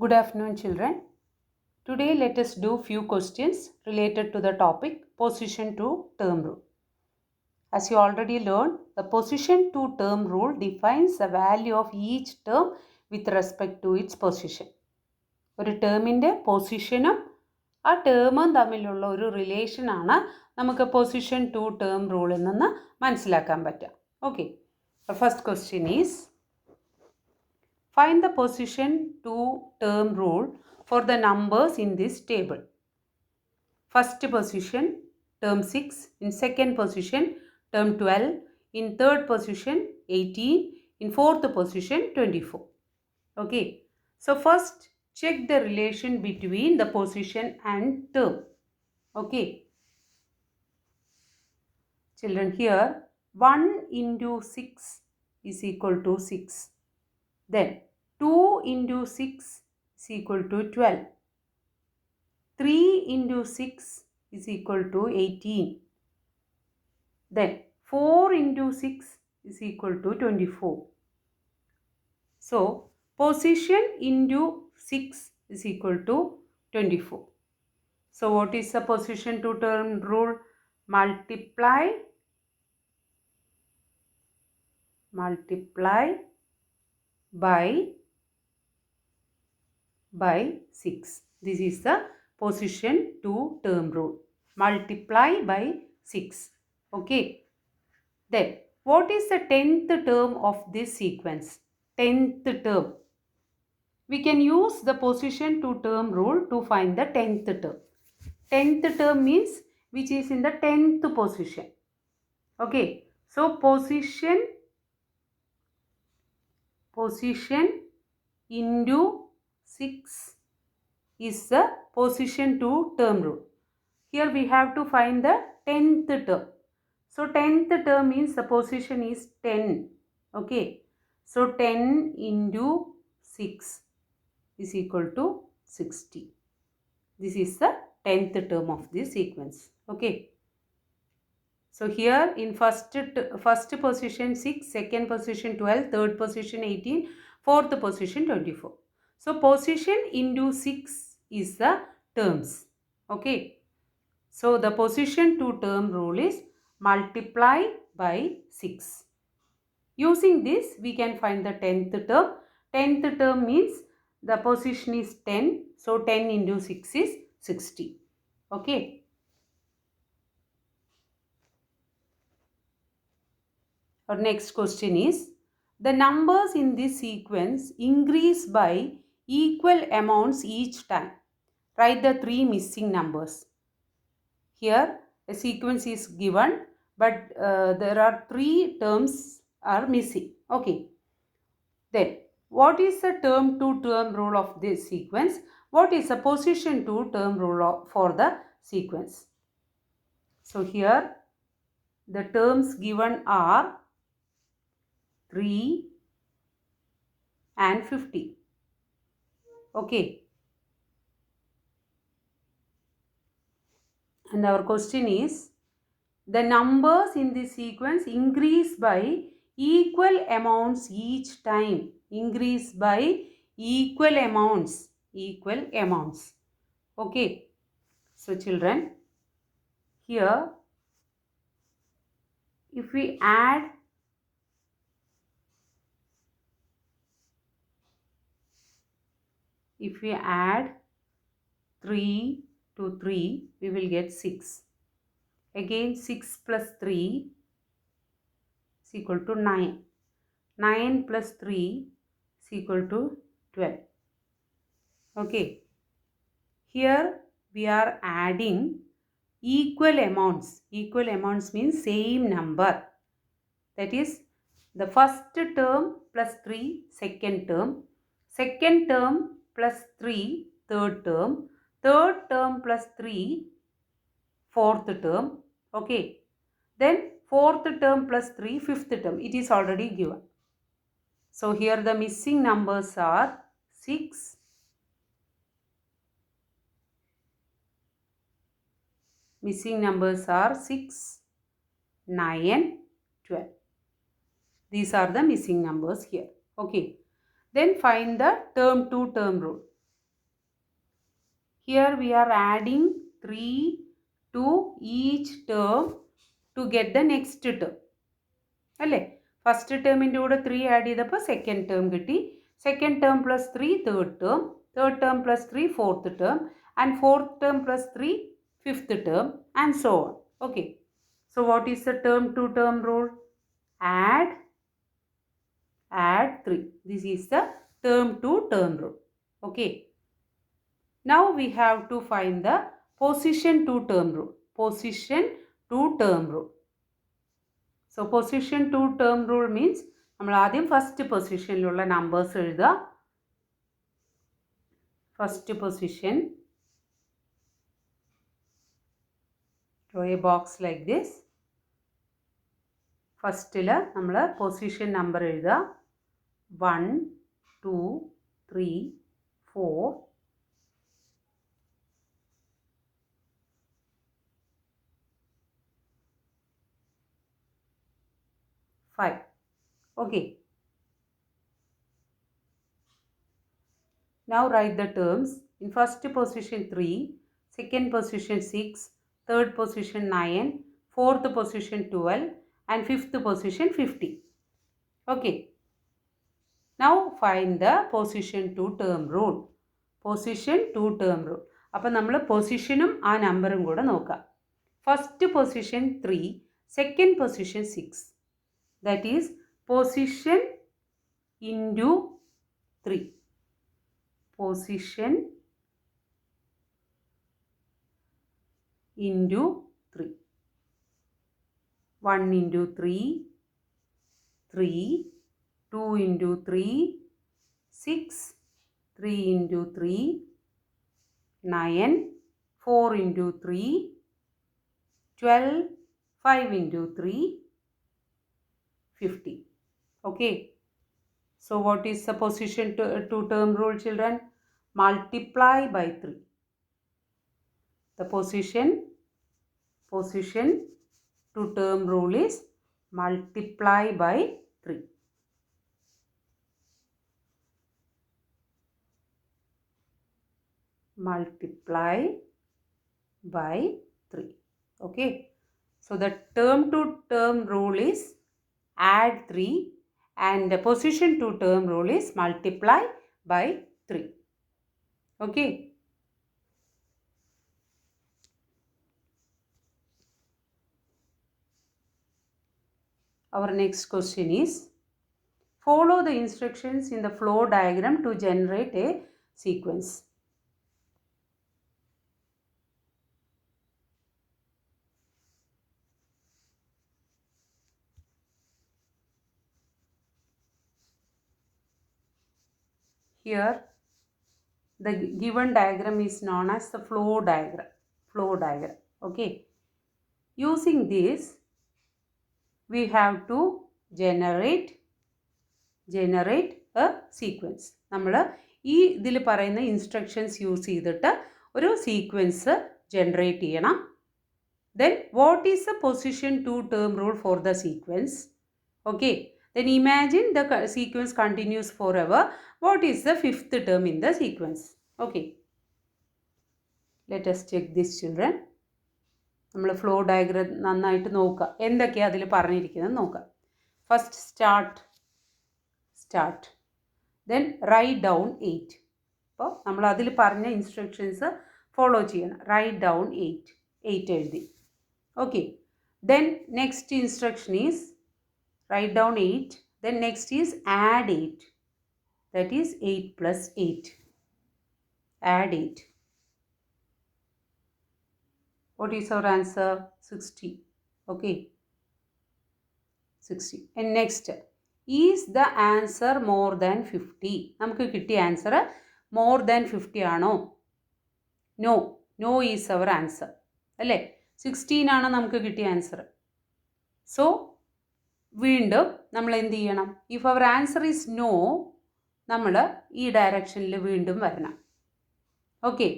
Good afternoon, children. Today let us do few questions related to the topic position to term rule. As you already learned, the position to term rule defines the value of each term with respect to its position. ഒരു ടേമിൻ്റെ പൊസിഷനും ആ ടേമും തമ്മിലുള്ള ഒരു റിലേഷനാണ് നമുക്ക് position to term റൂളിൽ നിന്ന് മനസ്സിലാക്കാൻ പറ്റുക. Okay, first question is find the position to term rule for the numbers in this table. First position term 6, in second position term 12, in third position 18, in fourth position 24. Okay, so first check the relation between the position and term. Okay, children, here 1 into 6 is equal to 6. Then 2 into 6 is equal to 12. 3 into 6 is equal to 18. Then 4 into 6 is equal to 24. So position into 6 is equal to 24. So what is the position to term rule? Multiply by 6. This is the position to term rule. Multiply by 6. Okay. Then what is the 10th term of this sequence? 10th term. We can use the position to term rule to find the 10th term. 10th term means which is in the 10th position. Okay. So position into 6 is the position to term rule. Here we have to find the 10th term. So 10th term means the position is 10. Okay. So 10 into 6 is equal to 60. This is the 10th term of this sequence. Okay. So here in first position 6, second position 12, third position 18, fourth position 24. So position into 6 is the terms. Okay. So the position to term rule is multiply by 6. Using this we can find the 10th term. 10th term means the position is 10. So 10 into 6 is 60. Okay. Our next question is, the numbers in this sequence increase by equal amounts each time. Write the 3 missing numbers. Here a sequence is given, but there are 3 terms are missing. Okay. Then what is the term to term rule of this sequence? What is the position to term rule for the sequence? So here the terms given are 3 and 50. Okay. And our question is, the numbers in this sequence increase by equal amounts each time. Increase by equal amounts. Okay. So children, here if we add If we add 3 to 3, we will get 6. Again 6 plus 3 is equal to 9. 9 plus 3 is equal to 12. Okay. Here we are adding equal amounts. Equal amounts means same number. That is the first term plus 3 second term. Second term plus 3 third term. Third term plus 3 fourth term. Okay. Then fourth term plus 3 fifth term. It is already given. So here the missing numbers are 6, 9, 12. These are the missing numbers here. Okay. Then find the term to term rule. Here we are adding 3 to each term to get the next term. അല്ലേ, first ടേമിൻ്റെ കൂടെ 3 add ചെയ്തപ്പോൾ second term കിട്ടി. Second term plus 3 third term plus 3 fourth term, and fourth term plus 3 fifth term, and so on. Okay, so what is the term two term rule? Add 3. This is the term to term rule. Okay. Now we have to find the position to term rule. Position to term rule. So position to term rule means നമ്മൾ ആദ്യം first പൊസിഷനിലുള്ള numbers എഴുതുക. First position, draw a box like this. ഫസ്റ്റിൽ നമ്മൾ position number എഴുതുക. 1 2 3 4 5. Okay. Now write the terms. In first position 3, second position 6, third position 9, fourth position 12, and fifth position 50. Okay. Now find the position to term rule. Position to term rule. അപ്പോൾ നമ്മൾ പൊസിഷനും ആ നമ്പറും കൂടെ നോക്കാം. First position 3, second position 6. That is position into 3. Position into 3. 1 into 3, 3, 2 into 3, 6, 3 into 3, 9, 4 into 3, 12, 5 into 3, 50. Okay. So what is the position to term rule, children? Multiply by 3. The position to term rule is multiply by 3. Multiply by 3. Okay. So the term to term rule is add 3, and the position to term rule is multiply by 3. Okay. Our next question is, follow the instructions in the flow diagram to generate a sequence. Here the given diagram is known as the flow diagram. Okay. Using this we have to generate a sequence. നമ്മൾ ഈ ഇതിൽ പറയുന്ന instructions use ചെയ്തിട്ട് ഒരു sequence generate ചെയ്യണം. Then what is the position to term rule for the sequence? Okay. Then imagine the sequence continues forever. What is the fifth term in the sequence? Okay. Let us check this, children. നമ്മൾ flow diagram നന്നായിട്ട് നോക്കുക, എന്തൊക്കെയാണ് അതിൽ പറഞ്ഞിരിക്കുന്നത് നോക്കുക. First start, then write down 8. അപ്പോൾ നമ്മൾ അതിൽ പറഞ്ഞ ഇൻസ്ട്രക്ഷൻസ് ഫോളോ ചെയ്യണം. റൈറ്റ് ഡൗൺ 8 എഴുതി. Okay. Then next instruction is write down 8. Then next is add 8. That is 8 plus 8. Add 8. What is our answer? 60. Okay. 60. And next, is the answer more than 50? നമുക്ക് കിട്ടിയ answer more than 50 ആണോ? No is our answer. അല്ലേ? 16 ആണ് നമുക്ക് കിട്ടിയ answer. So വീണ്ടും നമ്മൾ എന്ത് ചെയ്യണം? ഇഫ് അവർ ആൻസർ ഈസ് നോ, നമ്മൾ ഈ ഡയറക്ഷനിൽ വീണ്ടും വരണം. ഓക്കെ.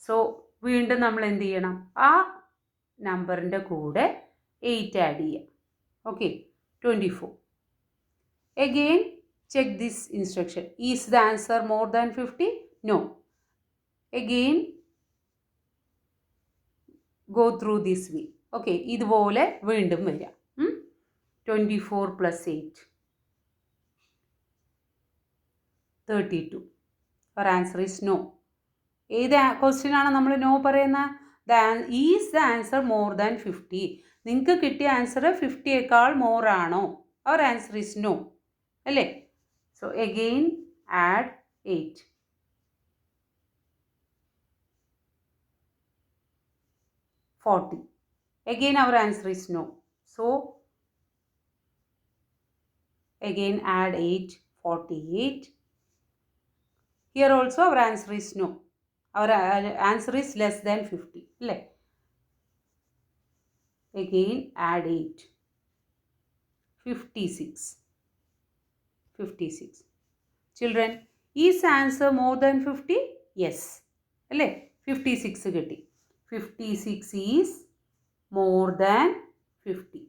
സോ വീണ്ടും നമ്മൾ എന്ത് ചെയ്യണം? ആ നമ്പറിൻ്റെ കൂടെ 8 ആഡ് ചെയ്യാം. Okay. 24. Again check this instruction. Is the answer more than 50? No. again go through this way. Okay, ഇതുപോലെ വീണ്ടും വരിക. 24 plus 8 32. our answer is no. ഏത് ക്വസ്റ്റ്യൻ ആണ് നമ്മൾ നോ പറയുന്നത്? Is the answer more than 50? നിങ്ങൾക്ക് കിട്ടിയ ആൻസർ 50യേക്കാൾ മോർ ആണോ? അവർ ആൻസർ ഈസ് നോ അല്ലേ? So again add 8. 40. Again our answer is no. So again add 8. 48. Here also our answer is no. Our answer is less than 50. Again add 8. 56. 56. Children, is answer more than 50? Yes. 56 കിട്ടി. 56 is more than 50.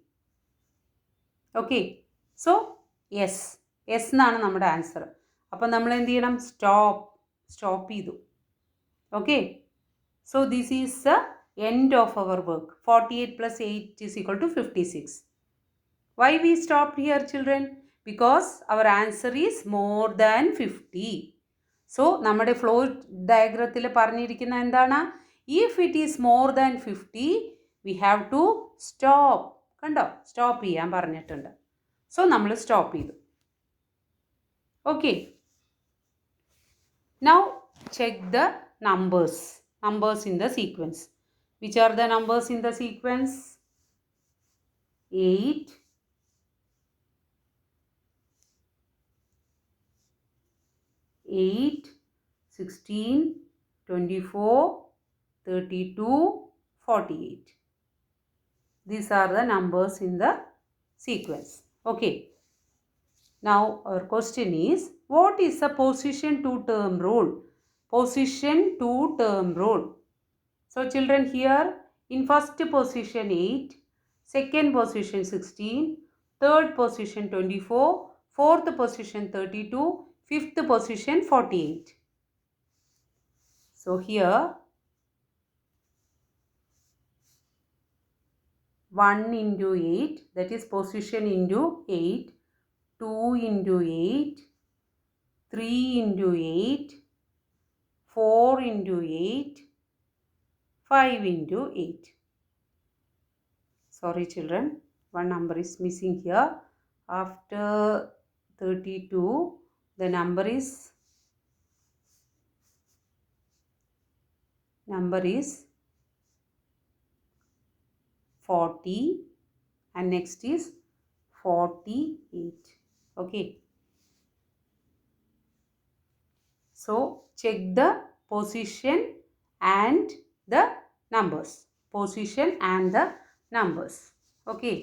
Okay. So yes. Yes എന്നാണ് നമ്മുടെ answer. അപ്പം നമ്മൾ എന്ത് ചെയ്യണം? Stop ചെയ്തു. Okay. So this is the end of our work. 48 plus 8 is equal to 56. Why we stopped here, children? Because our answer is more than 50. So നമ്മുടെ flow ഡയഗ്രത്തിൽ പറഞ്ഞിരിക്കുന്ന എന്താണ്? If it is more than 50, we have to stop. കണ്ടോ? Stop ചെയ്യാൻ പറഞ്ഞിട്ടുണ്ട്. So നമ്മൾ stop ചെയ്തു. Okay. Now check the numbers in the sequence. Which are the numbers in the sequence? 8, 16, 24, 32, 48. These are the numbers in the sequence. Okay. Now our question is, what is the position to term rule? Position to term rule. So children, here in first position 8, second position 16, third position 24, fourth position 32, fifth position 48. So here 1 into 8, that is position into 8, 2 into 8, 3 into 8, 4 into 8, 5 into 8. Sorry children, one number is missing here. After 32, the number is 40 and next is 48. Okay. So check the position and the numbers. Position and the numbers. Okay.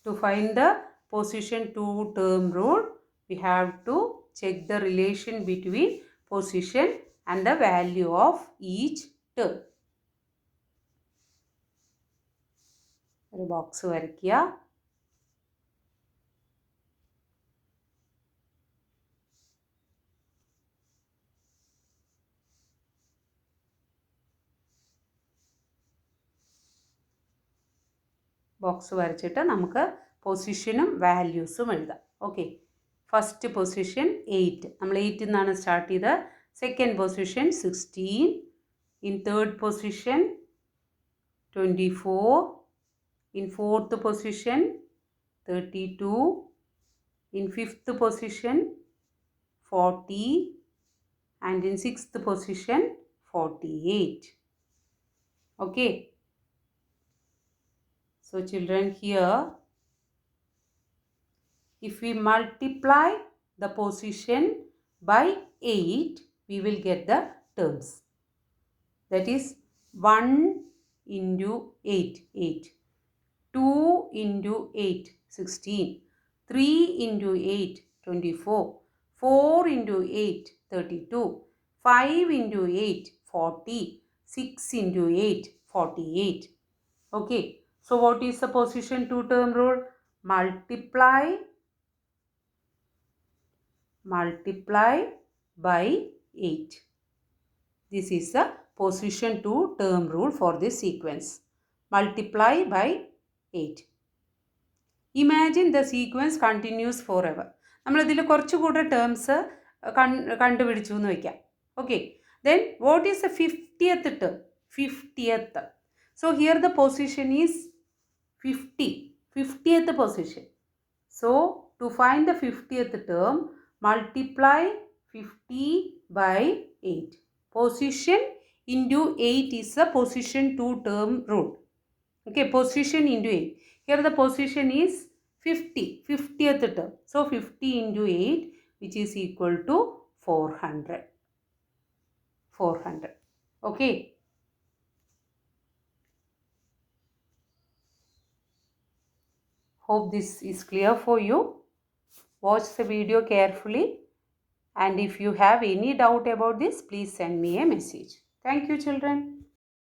To find the position to term rule, we have to check the relation between position and the value of each term. ഒരു box വരയ്ക്കുക. Box വരച്ചിട്ട് നമുക്ക് പൊസിഷനും വാല്യൂസും എഴുതാം. Okay, first position 8, നമ്മൾ 8 നിന്നാണ് start ചെയ്തത്. Second position 16, in third position 24, in fourth position 32, in fifth position 40, and in sixth position 48. Okay. So children, here if we multiply the position by 8, we will get the terms. That is 1 into 8, 8. 2 into 8, 16. 3 into 8, 24. 4 into 8, 32. 5 into 8, 40. 6 into 8, 48. Okay. So what is the position to term rule? Multiply multiply by 8. This is the position 2 term rule for this sequence. Multiply by 8. Imagine the sequence continues forever. നമ്മളിതിൽ കുറച്ചുകൂടെ terms കണ്ടുപിടിച്ചു എന്ന് വയ്ക്കാം. Okay, then what is the 50th term? 50th. So here the position is 50. 50th position. So to find the 50th term, multiply 50 by 8. Position into 8 is the position 2 term rule. Okay, position into 8. Here the position is 50, 50th term. So 50 into 8, which is equal to 400. 400. Okay. Hope this is clear for you. Watch the video carefully. And if you have any doubt about this, please send me a message. Thank you, children.